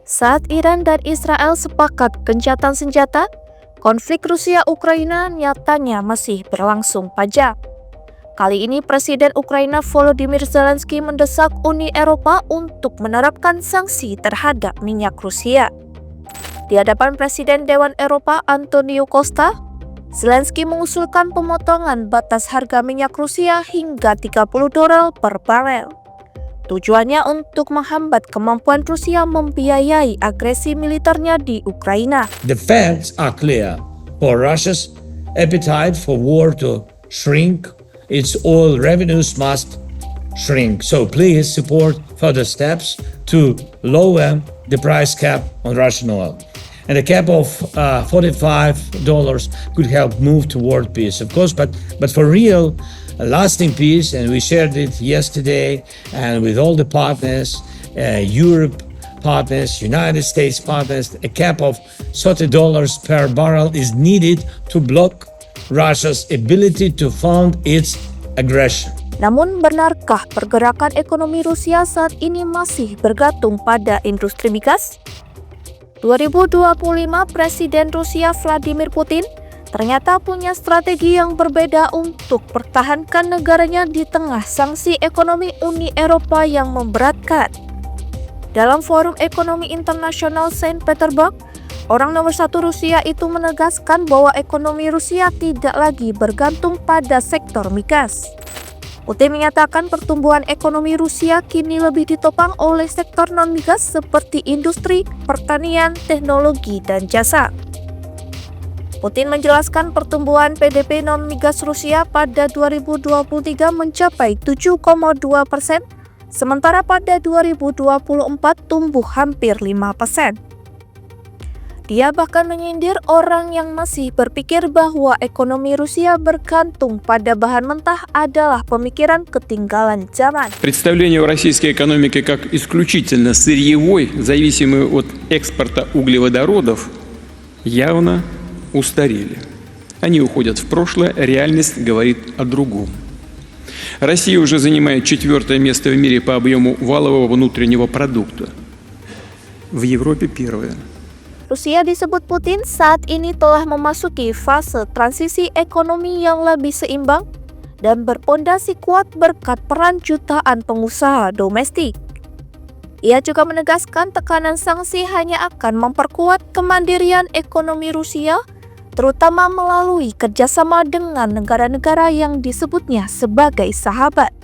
Saat Iran dan Israel sepakat gencatan senjata, konflik Rusia-Ukraina nyatanya masih berlangsung panjang. Kali ini Presiden Ukraina Volodymyr Zelensky mendesak Uni Eropa untuk menerapkan sanksi terhadap minyak Rusia. Di hadapan Presiden Dewan Eropa Antonio Costa, Zelensky mengusulkan pemotongan batas harga minyak Rusia hingga $30 per barel. Tujuannya untuk menghambat kemampuan Rusia membiayai agresi militernya di Ukraina. The facts are clear. For Russia's appetite for war to shrink, its oil revenues must shrink. So please support further steps to lower the price cap on Russian oil. And a cap of $45 could help move toward peace, of course, but for real, a lasting peace, and we shared it yesterday, and with all the partners, Europe partners, United States partners, a cap of $30 per barrel is needed to block Russia's ability to fund its aggression. Namun benarkah pergerakan ekonomi Rusia saat ini masih bergantung pada industri migas? 2025 Presiden Rusia Vladimir Putin ternyata punya strategi yang berbeda untuk pertahankan negaranya di tengah sanksi ekonomi Uni Eropa yang memberatkan. Dalam Forum Ekonomi Internasional Saint Petersburg, orang nomor satu Rusia itu menegaskan bahwa ekonomi Rusia tidak lagi bergantung pada sektor migas. Putin menyatakan pertumbuhan ekonomi Rusia kini lebih ditopang oleh sektor non-migas seperti industri, pertanian, teknologi, dan jasa. Putin menjelaskan pertumbuhan PDB non-migas Rusia pada 2023 mencapai 7,2%, sementara pada 2024 tumbuh hampir 5%. Dia bahkan menyindir orang yang masih berpikir bahwa ekonomi Rusia bergantung pada bahan mentah adalah pemikiran ketinggalan zaman. Представление о российской экономике как исключительно сырьевой, зависимой от экспорта углеводородов, явно устарели. Они уходят в прошлое, реальность говорит о другом. Россия уже занимает 4-е место в мире по объему валового внутреннего продукта. В Европе 1-е. Rusia disebut Putin saat ini telah memasuki fase transisi ekonomi yang lebih seimbang dan berpondasi kuat berkat peran jutaan pengusaha domestik. Ia juga menegaskan tekanan sanksi hanya akan memperkuat kemandirian ekonomi Rusia, terutama melalui kerjasama dengan negara-negara yang disebutnya sebagai sahabat.